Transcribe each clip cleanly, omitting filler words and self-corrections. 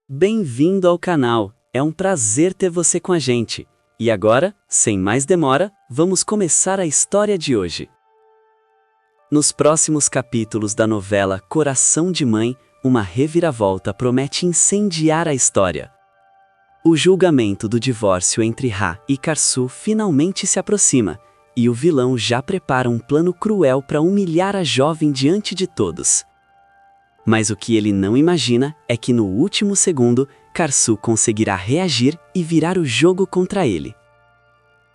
Bem-vindo ao canal, é um prazer ter você com a gente. E agora, sem mais demora, vamos começar a história de hoje. Nos próximos capítulos da novela Coração de Mãe, uma reviravolta promete incendiar a história. O julgamento do divórcio entre Ra e Karsu finalmente se aproxima, e o vilão já prepara um plano cruel para humilhar a jovem diante de todos. Mas o que ele não imagina é que no último segundo, Karsu conseguirá reagir e virar o jogo contra ele.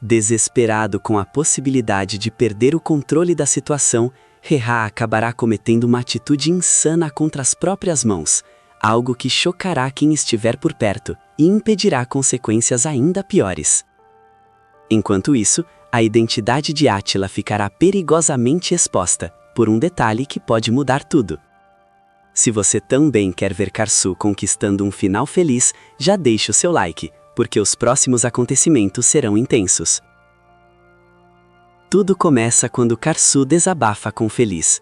Desesperado com a possibilidade de perder o controle da situação, Ra acabará cometendo uma atitude insana contra as próprias mãos, algo que chocará quem estiver por perto e impedirá consequências ainda piores. Enquanto isso, a identidade de Átila ficará perigosamente exposta, por um detalhe que pode mudar tudo. Se você também quer ver Karsu conquistando um final feliz, já deixe o seu like, porque os próximos acontecimentos serão intensos. Tudo começa quando Karsu desabafa com Feliz.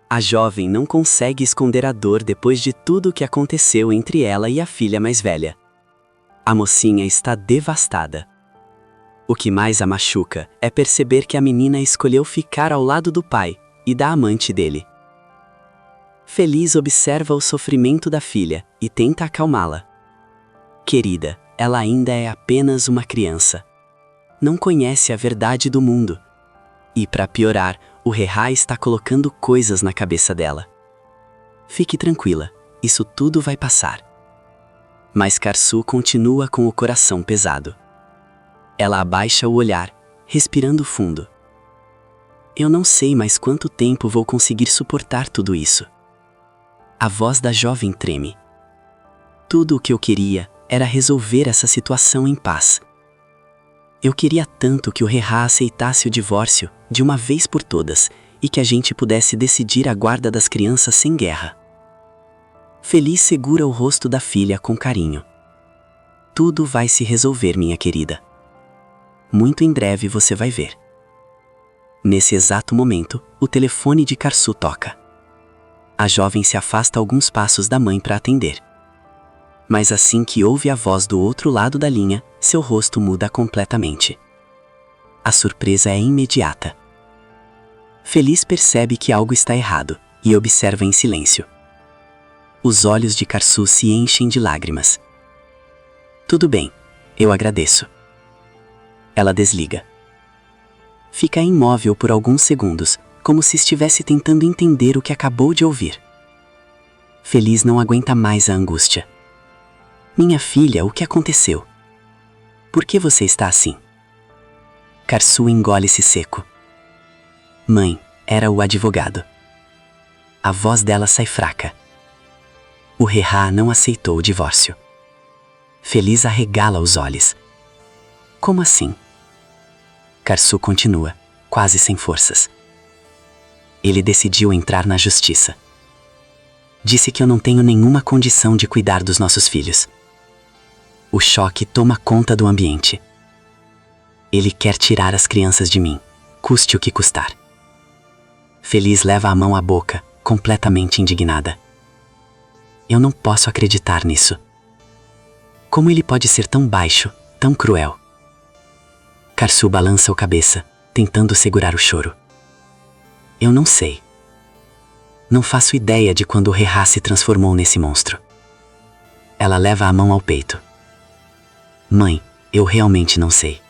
A jovem não consegue esconder a dor depois de tudo o que aconteceu entre ela e a filha mais velha. A mocinha está devastada. O que mais a machuca é perceber que a menina escolheu ficar ao lado do pai e da amante dele. Feliz observa o sofrimento da filha e tenta acalmá-la. Querida, ela ainda é apenas uma criança. Não conhece a verdade do mundo. E para piorar, o Ra está colocando coisas na cabeça dela. Fique tranquila, isso tudo vai passar. Mas Karsu continua com o coração pesado. Ela abaixa o olhar, respirando fundo. Eu não sei mais quanto tempo vou conseguir suportar tudo isso. A voz da jovem treme. Tudo o que eu queria era resolver essa situação em paz. Eu queria tanto que o Ra aceitasse o divórcio de uma vez por todas e que a gente pudesse decidir a guarda das crianças sem guerra. Feliz segura o rosto da filha com carinho. Tudo vai se resolver, minha querida. Muito em breve você vai ver. Nesse exato momento, o telefone de Karsu toca. A jovem se afasta alguns passos da mãe para atender. Mas assim que ouve a voz do outro lado da linha, seu rosto muda completamente. A surpresa é imediata. Feliz percebe que algo está errado e observa em silêncio. Os olhos de Karsu se enchem de lágrimas. Tudo bem, eu agradeço. Ela desliga. Fica imóvel por alguns segundos, como se estivesse tentando entender o que acabou de ouvir. Feliz não aguenta mais a angústia. Minha filha, o que aconteceu? Por que você está assim? Karsu engole-se seco. Mãe, era o advogado. A voz dela sai fraca. O Ra não aceitou o divórcio. Feliz arregala os olhos. Como assim? Karsu continua, quase sem forças. Ele decidiu entrar na justiça. Disse que eu não tenho nenhuma condição de cuidar dos nossos filhos. O choque toma conta do ambiente. Ele quer tirar as crianças de mim, custe o que custar. Feliz leva a mão à boca, completamente indignada. Eu não posso acreditar nisso. Como ele pode ser tão baixo, tão cruel? Karsu balança a cabeça, tentando segurar o choro. Eu não sei. Não faço ideia de quando o Ra se transformou nesse monstro. Ela leva a mão ao peito. Mãe, eu realmente não sei.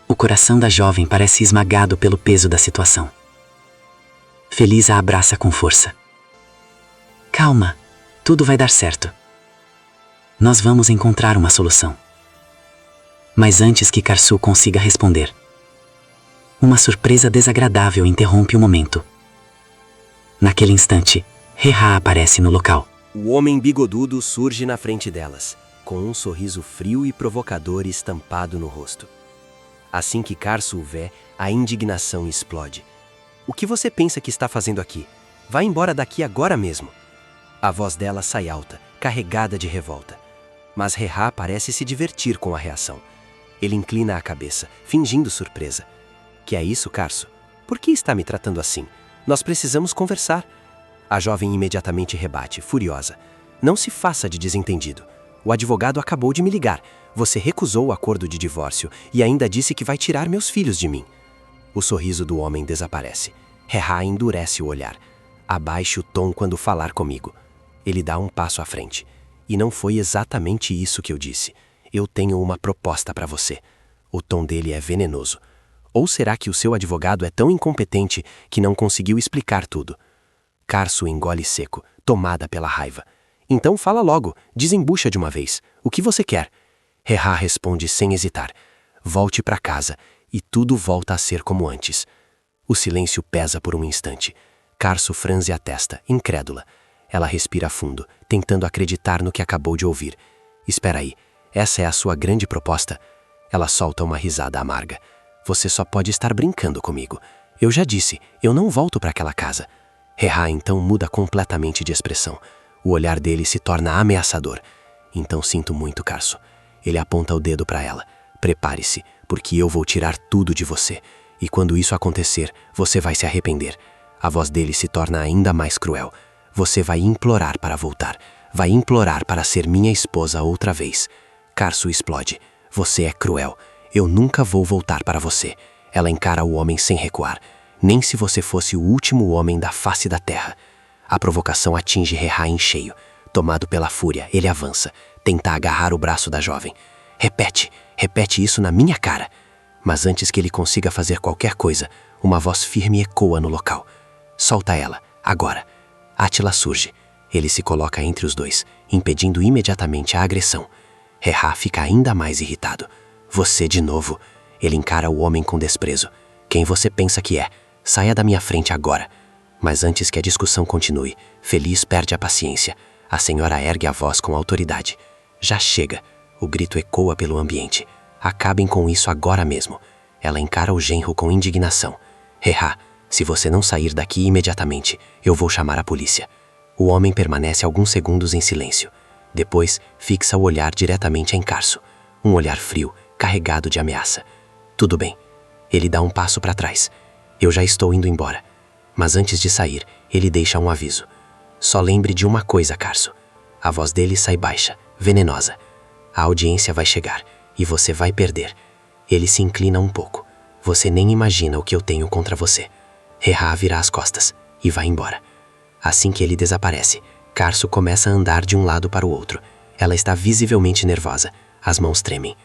O coração da jovem parece esmagado pelo peso da situação. Feliz a abraça com força. Calma, tudo vai dar certo. Nós vamos encontrar uma solução. Mas antes que Karsu consiga responder, uma surpresa desagradável interrompe o momento. Naquele instante, Ra aparece no local. O homem bigodudo surge na frente delas, com um sorriso frio e provocador estampado no rosto. Assim que Karsu o vê, a indignação explode. O que você pensa que está fazendo aqui? Vá embora daqui agora mesmo. A voz dela sai alta, carregada de revolta. Mas Ra parece se divertir com a reação. Ele inclina a cabeça, fingindo surpresa. Que é isso, Karsu? Por que está me tratando assim? Nós precisamos conversar. A jovem imediatamente rebate, furiosa. Não se faça de desentendido. O advogado acabou de me ligar. Você recusou o acordo de divórcio e ainda disse que vai tirar meus filhos de mim. O sorriso do homem desaparece. Rehá endurece o olhar. Abaixe o tom quando falar comigo. Ele dá um passo à frente. E não foi exatamente isso que eu disse. Eu tenho uma proposta para você. O tom dele é venenoso. Ou será que o seu advogado é tão incompetente que não conseguiu explicar tudo? Karsu engole seco, tomada pela raiva. Então fala logo, desembucha de uma vez. O que você quer? Rehá responde sem hesitar. Volte para casa e tudo volta a ser como antes. O silêncio pesa por um instante. Karsu franze a testa, incrédula. Ela respira fundo, tentando acreditar no que acabou de ouvir. Espera aí, essa é a sua grande proposta? Ela solta uma risada amarga. Você só pode estar brincando comigo. Eu já disse, eu não volto para aquela casa. Rehá então muda completamente de expressão. O olhar dele se torna ameaçador. Então sinto muito, Karsu. Ele aponta o dedo para ela. Prepare-se, porque eu vou tirar tudo de você. E quando isso acontecer, você vai se arrepender. A voz dele se torna ainda mais cruel. Você vai implorar para voltar. Vai implorar para ser minha esposa outra vez. Karsu explode. Você é cruel. Eu nunca vou voltar para você. Ela encara o homem sem recuar. Nem se você fosse o último homem da face da terra. A provocação atinge Rehá em cheio. Tomado pela fúria, ele avança. Tenta agarrar o braço da jovem. Repete isso na minha cara. Mas antes que ele consiga fazer qualquer coisa, uma voz firme ecoa no local. Solta ela, agora. Átila surge. Ele se coloca entre os dois, impedindo imediatamente a agressão. Rehá fica ainda mais irritado. Você de novo. Ele encara o homem com desprezo. Quem você pensa que é? Saia da minha frente agora. Mas antes que a discussão continue, Feliz perde a paciência. A senhora ergue a voz com autoridade. Já chega. O grito ecoa pelo ambiente. Acabem com isso agora mesmo. Ela encara o genro com indignação. Rehá, se você não sair daqui imediatamente, eu vou chamar a polícia. O homem permanece alguns segundos em silêncio. Depois, fixa o olhar diretamente em Karsu. Um olhar frio, carregado de ameaça. Tudo bem. Ele dá um passo para trás. Eu já estou indo embora. Mas antes de sair, ele deixa um aviso. Só lembre de uma coisa, Karsu. A voz dele sai baixa, venenosa. A audiência vai chegar e você vai perder. Ele se inclina um pouco. Você nem imagina o que eu tenho contra você. Rehá vira as costas e vai embora. Assim que ele desaparece, Karsu começa a andar de um lado para o outro. Ela está visivelmente nervosa. As mãos tremem.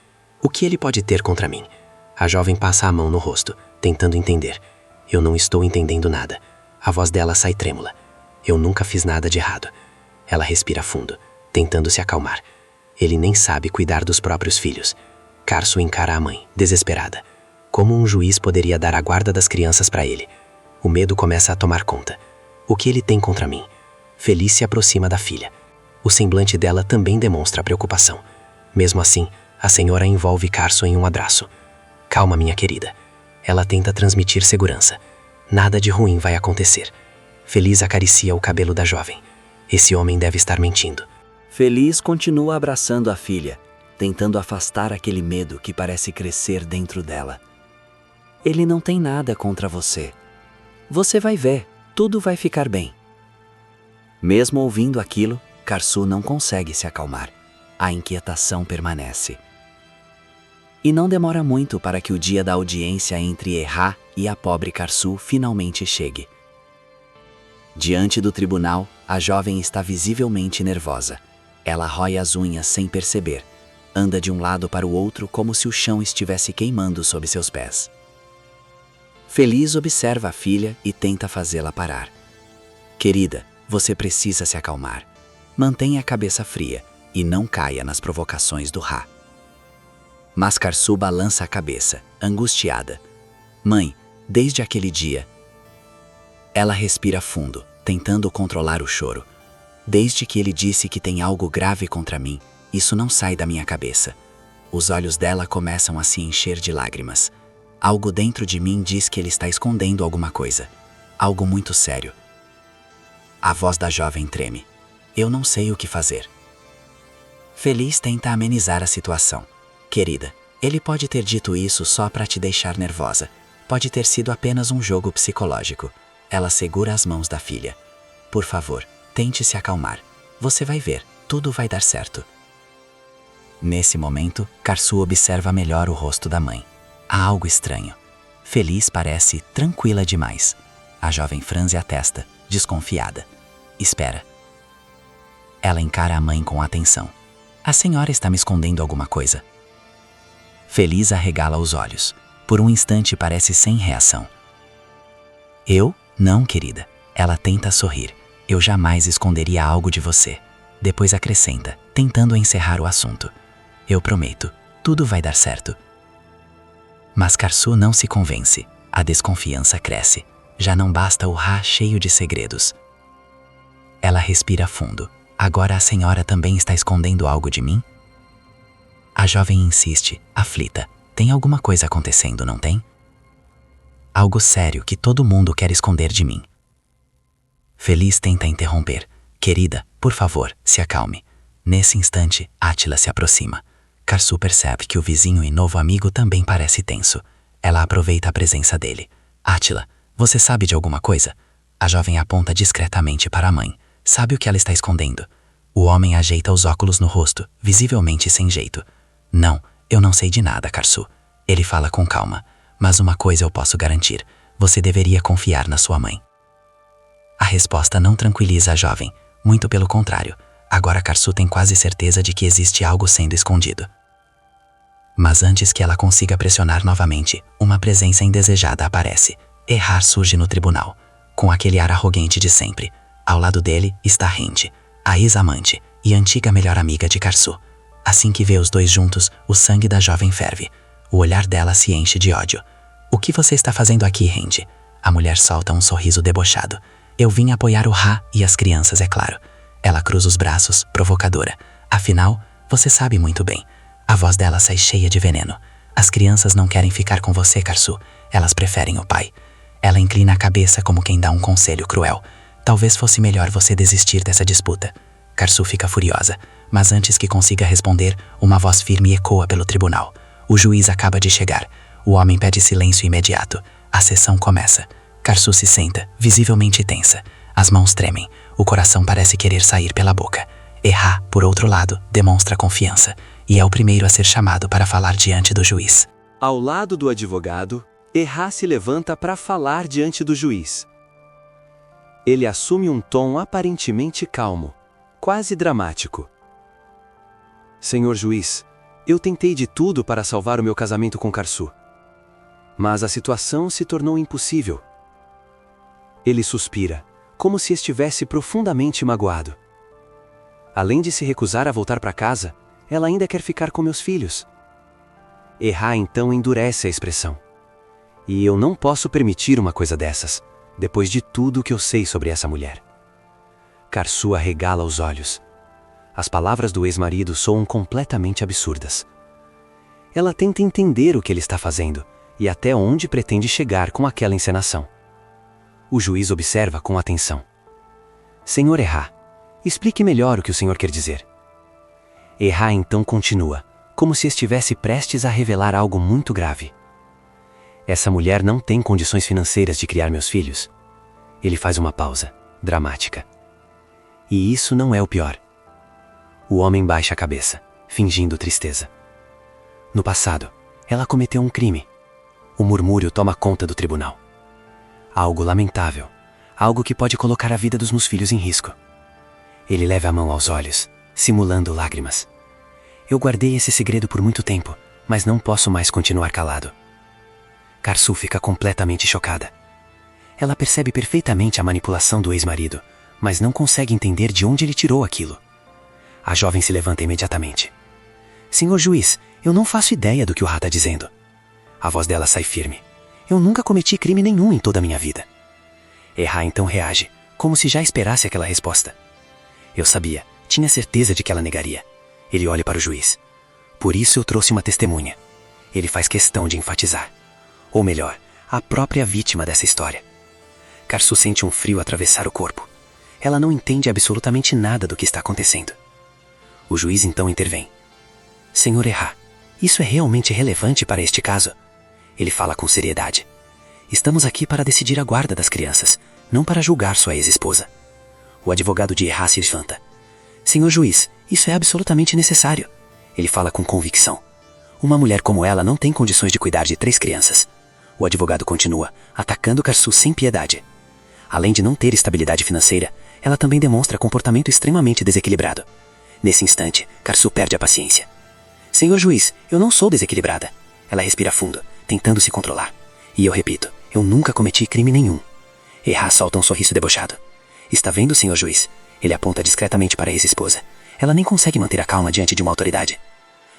O que ele pode ter contra mim? A jovem passa a mão no rosto, tentando entender. Eu não estou entendendo nada. A voz dela sai trêmula. Eu nunca fiz nada de errado. Ela respira fundo, tentando se acalmar. Ele nem sabe cuidar dos próprios filhos. Karsu encara a mãe, desesperada. Como um juiz poderia dar a guarda das crianças para ele? O medo começa a tomar conta. O que ele tem contra mim? Feliz se aproxima da filha. O semblante dela também demonstra preocupação. Mesmo assim, a senhora envolve Karsu em um abraço. Calma, minha querida. Ela tenta transmitir segurança. Nada de ruim vai acontecer. Feliz acaricia o cabelo da jovem. Esse homem deve estar mentindo. Feliz continua abraçando a filha, tentando afastar aquele medo que parece crescer dentro dela. Ele não tem nada contra você. Você vai ver, tudo vai ficar bem. Mesmo ouvindo aquilo, Karsu não consegue se acalmar. A inquietação permanece. E não demora muito para que o dia da audiência entre Rehá e a pobre Karsu finalmente chegue. Diante do tribunal, a jovem está visivelmente nervosa. Ela rói as unhas sem perceber. Anda de um lado para o outro como se o chão estivesse queimando sob seus pés. Feliz observa a filha e tenta fazê-la parar. Querida, você precisa se acalmar. Mantenha a cabeça fria e não caia nas provocações do Rá. Mas Karsu balança a cabeça, angustiada. Mãe, desde aquele dia... Ela respira fundo, tentando controlar o choro. Desde que ele disse que tem algo grave contra mim, isso não sai da minha cabeça. Os olhos dela começam a se encher de lágrimas. Algo dentro de mim diz que ele está escondendo alguma coisa. Algo muito sério. A voz da jovem treme. Eu não sei o que fazer. Feliz tenta amenizar a situação. Querida, ele pode ter dito isso só para te deixar nervosa. Pode ter sido apenas um jogo psicológico. Ela segura as mãos da filha. Por favor, tente se acalmar. Você vai ver, tudo vai dar certo. Nesse momento, Karsu observa melhor o rosto da mãe. Há algo estranho. Feliz parece tranquila demais. A jovem franze a testa, desconfiada. Espera. Ela encara a mãe com atenção. A senhora está me escondendo alguma coisa. Feliz arregala os olhos. Por um instante parece sem reação. Eu? Não, querida. Ela tenta sorrir. Eu jamais esconderia algo de você. Depois acrescenta, tentando encerrar o assunto. Eu prometo, tudo vai dar certo. Mas Karsu não se convence. A desconfiança cresce. Já não basta o Ra cheio de segredos. Ela respira fundo. Agora a senhora também está escondendo algo de mim? A jovem insiste, aflita. Tem alguma coisa acontecendo, não tem? Algo sério que todo mundo quer esconder de mim. Feliz tenta interromper. Querida, por favor, se acalme. Nesse instante, Átila se aproxima. Karsu percebe que o vizinho e novo amigo também parece tenso. Ela aproveita a presença dele. Átila, você sabe de alguma coisa? A jovem aponta discretamente para a mãe. Sabe o que ela está escondendo? O homem ajeita os óculos no rosto, visivelmente sem jeito. Não, eu não sei de nada, Karsu. Ele fala com calma. Mas uma coisa eu posso garantir. Você deveria confiar na sua mãe. A resposta não tranquiliza a jovem. Muito pelo contrário. Agora Karsu tem quase certeza de que existe algo sendo escondido. Mas antes que ela consiga pressionar novamente, uma presença indesejada aparece. Errar surge no tribunal, com aquele ar arrogante de sempre. Ao lado dele está Rende, a ex-amante e antiga melhor amiga de Karsu. Assim que vê os dois juntos, o sangue da jovem ferve. O olhar dela se enche de ódio. O que você está fazendo aqui, Rende? A mulher solta um sorriso debochado. Eu vim apoiar o Ra e as crianças, é claro. Ela cruza os braços, provocadora. Afinal, você sabe muito bem. A voz dela sai cheia de veneno. As crianças não querem ficar com você, Karsu. Elas preferem o pai. Ela inclina a cabeça como quem dá um conselho cruel. Talvez fosse melhor você desistir dessa disputa. Karsu fica furiosa, mas antes que consiga responder, uma voz firme ecoa pelo tribunal. O juiz acaba de chegar. O homem pede silêncio imediato. A sessão começa. Karsu se senta, visivelmente tensa. As mãos tremem. O coração parece querer sair pela boca. Errar, por outro lado, demonstra confiança e é o primeiro a ser chamado para falar diante do juiz. Ao lado do advogado, Errar se levanta para falar diante do juiz. Ele assume um tom aparentemente calmo, quase dramático. Senhor juiz, eu tentei de tudo para salvar o meu casamento com Karsu. Mas a situação se tornou impossível. Ele suspira, como se estivesse profundamente magoado. Além de se recusar a voltar para casa, ela ainda quer ficar com meus filhos. Errar então endurece a expressão. E eu não posso permitir uma coisa dessas, depois de tudo que eu sei sobre essa mulher. Karsu arregala os olhos. As palavras do ex-marido soam completamente absurdas. Ela tenta entender o que ele está fazendo e até onde pretende chegar com aquela encenação. O juiz observa com atenção. Senhor Errar, explique melhor o que o senhor quer dizer. Errar então continua, como se estivesse prestes a revelar algo muito grave. Essa mulher não tem condições financeiras de criar meus filhos. Ele faz uma pausa, dramática. E isso não é o pior. O homem baixa a cabeça, fingindo tristeza. No passado, ela cometeu um crime. O murmúrio toma conta do tribunal. Algo lamentável, algo que pode colocar a vida dos meus filhos em risco. Ele leva a mão aos olhos, simulando lágrimas. Eu guardei esse segredo por muito tempo, mas não posso mais continuar calado. Karsu fica completamente chocada. Ela percebe perfeitamente a manipulação do ex-marido, mas não consegue entender de onde ele tirou aquilo. A jovem se levanta imediatamente. Senhor juiz, eu não faço ideia do que o Ra está dizendo. A voz dela sai firme. Eu nunca cometi crime nenhum em toda a minha vida. Errar então reage, como se já esperasse aquela resposta. Eu sabia, tinha certeza de que ela negaria. Ele olha para o juiz. Por isso eu trouxe uma testemunha. Ele faz questão de enfatizar. Ou melhor, a própria vítima dessa história. Karsu sente um frio atravessar o corpo. Ela não entende absolutamente nada do que está acontecendo. O juiz então intervém. Senhor Errar, isso é realmente relevante para este caso? Ele fala com seriedade. Estamos aqui para decidir a guarda das crianças, não para julgar sua ex-esposa. O advogado de Errar se levanta. Senhor juiz, isso é absolutamente necessário. Ele fala com convicção. Uma mulher como ela não tem condições de cuidar de 3 crianças. O advogado continua, atacando Karsu sem piedade. Além de não ter estabilidade financeira, ela também demonstra comportamento extremamente desequilibrado. Nesse instante, Karsu perde a paciência. Senhor juiz, eu não sou desequilibrada. Ela respira fundo, tentando se controlar. E eu repito, eu nunca cometi crime nenhum. Erra solta um sorriso debochado. Está vendo, senhor juiz? Ele aponta discretamente para a ex-esposa. Ela nem consegue manter a calma diante de uma autoridade.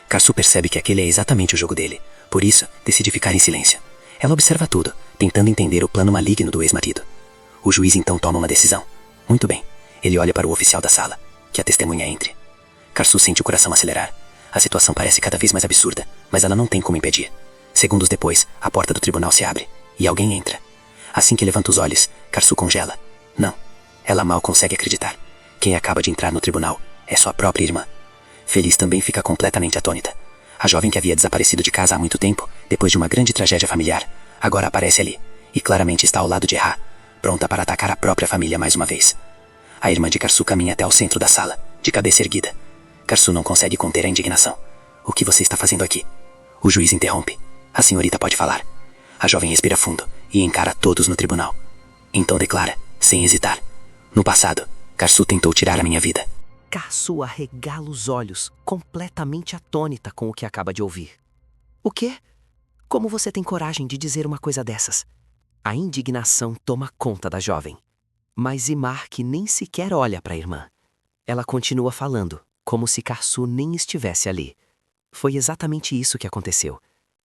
Karsu percebe que aquele é exatamente o jogo dele. Por isso, decide ficar em silêncio. Ela observa tudo, tentando entender o plano maligno do ex-marido. O juiz então toma uma decisão. Muito bem. Ele olha para o oficial da sala, que a testemunha entre. Karsu sente o coração acelerar. A situação parece cada vez mais absurda, mas ela não tem como impedir. Segundos depois, a porta do tribunal se abre, e alguém entra. Assim que levanta os olhos, Karsu congela. Não, ela mal consegue acreditar. Quem acaba de entrar no tribunal é sua própria irmã. Feliz também fica completamente atônita. A jovem que havia desaparecido de casa há muito tempo, depois de uma grande tragédia familiar, agora aparece ali, e claramente está ao lado de Erra, pronta para atacar a própria família mais uma vez. A irmã de Karsu caminha até ao centro da sala, de cabeça erguida. Karsu não consegue conter a indignação. O que você está fazendo aqui? O juiz interrompe. A senhorita pode falar. A jovem respira fundo e encara todos no tribunal. Então declara, sem hesitar. No passado, Karsu tentou tirar a minha vida. Karsu arregala os olhos, completamente atônita com o que acaba de ouvir. O quê? Como você tem coragem de dizer uma coisa dessas? A indignação toma conta da jovem. Mas Imark nem sequer olha para a irmã. Ela continua falando, como se Karsu nem estivesse ali. Foi exatamente isso que aconteceu.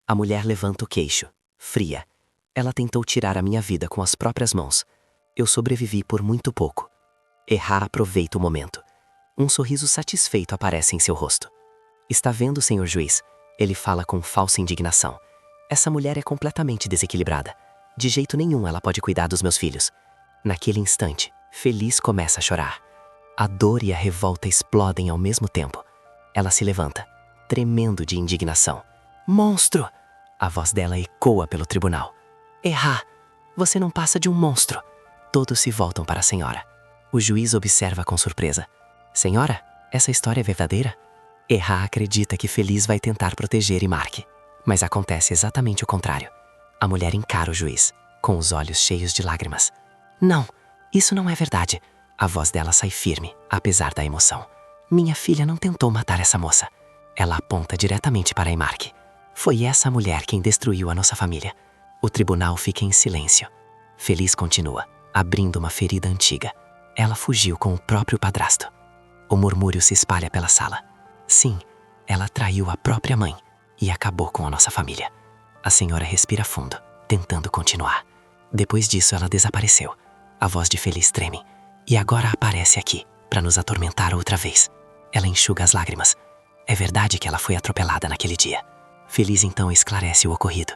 A mulher levanta o queixo, fria. Ela tentou tirar a minha vida com as próprias mãos. Eu sobrevivi por muito pouco. Erra aproveita o momento. Um sorriso satisfeito aparece em seu rosto. Está vendo, senhor juiz? Ele fala com falsa indignação. Essa mulher é completamente desequilibrada. De jeito nenhum ela pode cuidar dos meus filhos. Naquele instante, Feliz começa a chorar. A dor e a revolta explodem ao mesmo tempo. Ela se levanta, tremendo de indignação. Monstro! A voz dela ecoa pelo tribunal. Erra! Você não passa de um monstro. Todos se voltam para a senhora. O juiz observa com surpresa. Senhora, essa história é verdadeira? Erra acredita que Feliz vai tentar proteger Imark. Mas acontece exatamente o contrário. A mulher encara o juiz, com os olhos cheios de lágrimas. Não, isso não é verdade. A voz dela sai firme, apesar da emoção. Minha filha não tentou matar essa moça. Ela aponta diretamente para Imark. Foi essa mulher quem destruiu a nossa família. O tribunal fica em silêncio. Feliz continua, abrindo uma ferida antiga. Ela fugiu com o próprio padrasto. O murmúrio se espalha pela sala. Sim, ela traiu a própria mãe e acabou com a nossa família. A senhora respira fundo, tentando continuar. Depois disso, ela desapareceu. A voz de Feliz treme. E agora aparece aqui, para nos atormentar outra vez. Ela enxuga as lágrimas. É verdade que ela foi atropelada naquele dia. Feliz então esclarece o ocorrido.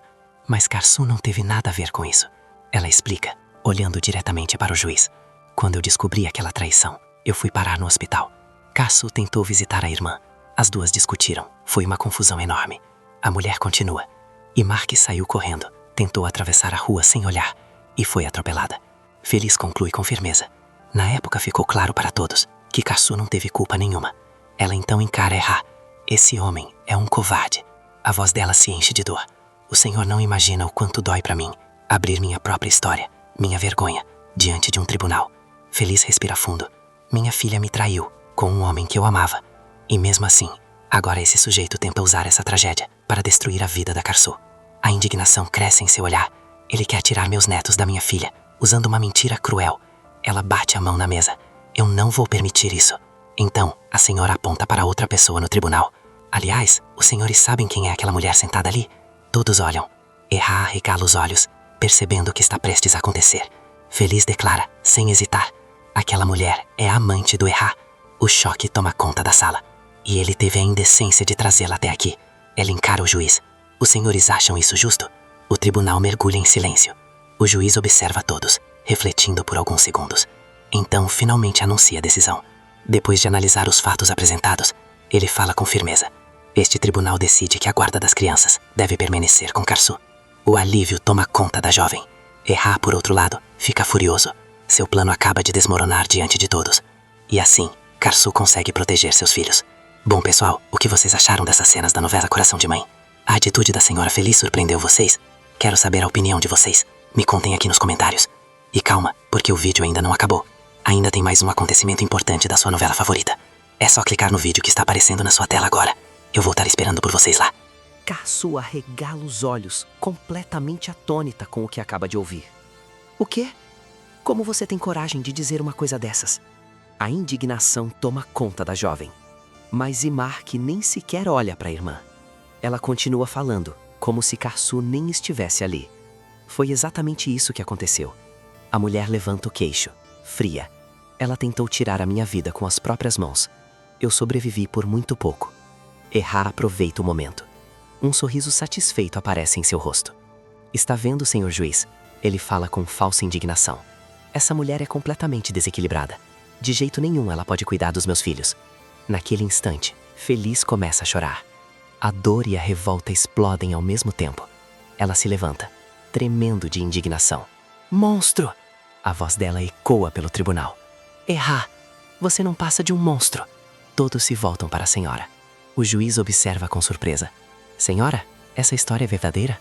Mas Karsu não teve nada a ver com isso. Ela explica, olhando diretamente para o juiz. Quando eu descobri aquela traição, eu fui parar no hospital. Karsu tentou visitar a irmã. As duas discutiram. Foi uma confusão enorme. A mulher continua. Imark saiu correndo, tentou atravessar a rua sem olhar e foi atropelada. Feliz conclui com firmeza. Na época ficou claro para todos que Karsu não teve culpa nenhuma. Ela então encara Erra. Esse homem é um covarde. A voz dela se enche de dor. O senhor não imagina o quanto dói para mim abrir minha própria história, minha vergonha, diante de um tribunal. Feliz respira fundo. Minha filha me traiu com um homem que eu amava. E mesmo assim, agora esse sujeito tenta usar essa tragédia para destruir a vida da Karsu. A indignação cresce em seu olhar. Ele quer tirar meus netos da minha filha, usando uma mentira cruel. Ela bate a mão na mesa. Eu não vou permitir isso. Então, a senhora aponta para outra pessoa no tribunal. Aliás, os senhores sabem quem é aquela mulher sentada ali? Todos olham. Erra arregala os olhos, percebendo o que está prestes a acontecer. Feliz declara, sem hesitar. Aquela mulher é a amante do Erra. O choque toma conta da sala. E ele teve a indecência de trazê-la até aqui. Ela encara o juiz. Os senhores acham isso justo? O tribunal mergulha em silêncio. O juiz observa todos, refletindo por alguns segundos. Então, finalmente anuncia a decisão. Depois de analisar os fatos apresentados, ele fala com firmeza. Este tribunal decide que a guarda das crianças deve permanecer com Karsu. O alívio toma conta da jovem. Erra, por outro lado, fica furioso. Seu plano acaba de desmoronar diante de todos. E assim, Karsu consegue proteger seus filhos. Bom, pessoal, o que vocês acharam dessas cenas da novela Coração de Mãe? A atitude da senhora Feliz surpreendeu vocês? Quero saber a opinião de vocês. Me contem aqui nos comentários. E calma, porque o vídeo ainda não acabou. Ainda tem mais um acontecimento importante da sua novela favorita. É só clicar no vídeo que está aparecendo na sua tela agora. Eu vou estar esperando por vocês lá. Karsu arregala os olhos, completamente atônita com o que acaba de ouvir. O quê? Como você tem coragem de dizer uma coisa dessas? A indignação toma conta da jovem. Mas Imark nem sequer olha para a irmã. Ela continua falando, como se Karsu nem estivesse ali. Foi exatamente isso que aconteceu. A mulher levanta o queixo, fria. Ela tentou tirar a minha vida com as próprias mãos. Eu sobrevivi por muito pouco. Errar aproveita o momento. Um sorriso satisfeito aparece em seu rosto. Está vendo, senhor juiz? Ele fala com falsa indignação. Essa mulher é completamente desequilibrada. De jeito nenhum ela pode cuidar dos meus filhos. Naquele instante, Feliz começa a chorar. A dor e a revolta explodem ao mesmo tempo. Ela se levanta, tremendo de indignação. Monstro! A voz dela ecoa pelo tribunal. Errar! Você não passa de um monstro! Todos se voltam para a senhora. O juiz observa com surpresa. Senhora, essa história é verdadeira?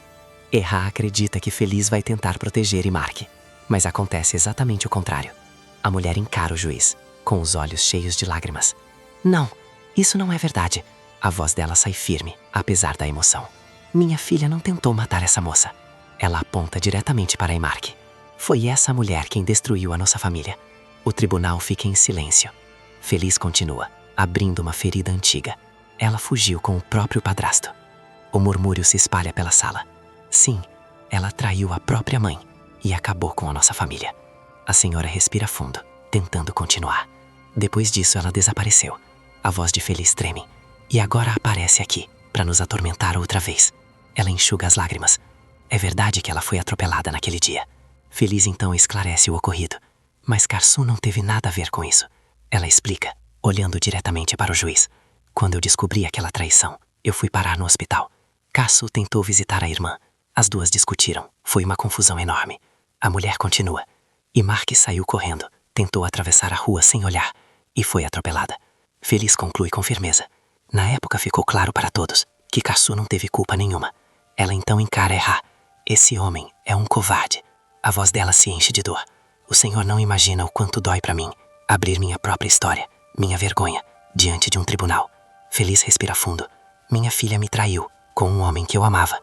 Errar acredita que Feliz vai tentar proteger Imark. Mas acontece exatamente o contrário. A mulher encara o juiz, com os olhos cheios de lágrimas. Não, isso não é verdade. A voz dela sai firme, apesar da emoção. Minha filha não tentou matar essa moça. Ela aponta diretamente para Imark. Foi essa mulher quem destruiu a nossa família. O tribunal fica em silêncio. Feliz continua, abrindo uma ferida antiga. Ela fugiu com o próprio padrasto. O murmúrio se espalha pela sala. Sim, ela traiu a própria mãe e acabou com a nossa família. A senhora respira fundo, tentando continuar. Depois disso, ela desapareceu. A voz de Feliz treme. E agora aparece aqui, para nos atormentar outra vez. Ela enxuga as lágrimas. É verdade que ela foi atropelada naquele dia. Feliz então esclarece o ocorrido. Mas Karsu não teve nada a ver com isso. Ela explica, olhando diretamente para o juiz. Quando eu descobri aquela traição, eu fui parar no hospital. Karsu tentou visitar a irmã. As duas discutiram. Foi uma confusão enorme. A mulher continua. Imark saiu correndo, tentou atravessar a rua sem olhar e foi atropelada. Feliz conclui com firmeza. Na época ficou claro para todos que Karsu não teve culpa nenhuma. Ela então encara Errar. Esse homem é um covarde. A voz dela se enche de dor. O senhor não imagina o quanto dói para mim abrir minha própria história, minha vergonha, diante de um tribunal. Feliz respira fundo. Minha filha me traiu com um homem que eu amava.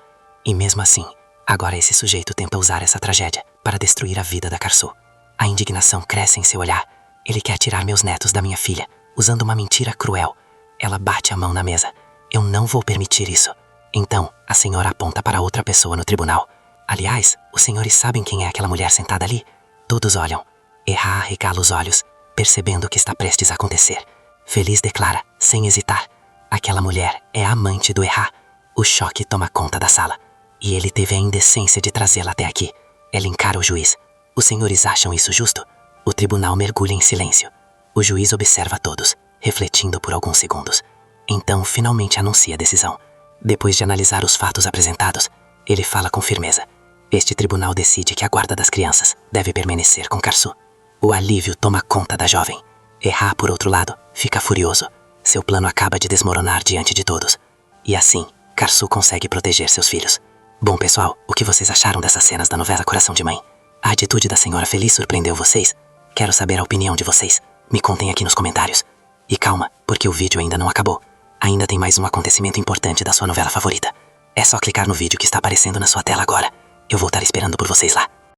E mesmo assim, agora esse sujeito tenta usar essa tragédia para destruir a vida da Karsu. A indignação cresce em seu olhar. Ele quer tirar meus netos da minha filha, usando uma mentira cruel. Ela bate a mão na mesa. Eu não vou permitir isso. Então, a senhora aponta para outra pessoa no tribunal. Aliás, os senhores sabem quem é aquela mulher sentada ali? Todos olham. Errar arregala os olhos, percebendo o que está prestes a acontecer. Feliz declara, sem hesitar. Aquela mulher é a amante do Errar. O choque toma conta da sala. E ele teve a indecência de trazê-la até aqui. Ela encara o juiz. Os senhores acham isso justo? O tribunal mergulha em silêncio. O juiz observa todos, refletindo por alguns segundos. Então, finalmente anuncia a decisão. Depois de analisar os fatos apresentados, ele fala com firmeza. Este tribunal decide que a guarda das crianças deve permanecer com Karsu. O alívio toma conta da jovem. Errar, por outro lado, fica furioso. Seu plano acaba de desmoronar diante de todos. E assim, Karsu consegue proteger seus filhos. Bom, pessoal, o que vocês acharam dessas cenas da novela Coração de Mãe? A atitude da senhora Feliz surpreendeu vocês? Quero saber a opinião de vocês. Me contem aqui nos comentários. E calma, porque o vídeo ainda não acabou. Ainda tem mais um acontecimento importante da sua novela favorita. É só clicar no vídeo que está aparecendo na sua tela agora. Eu vou estar esperando por vocês lá.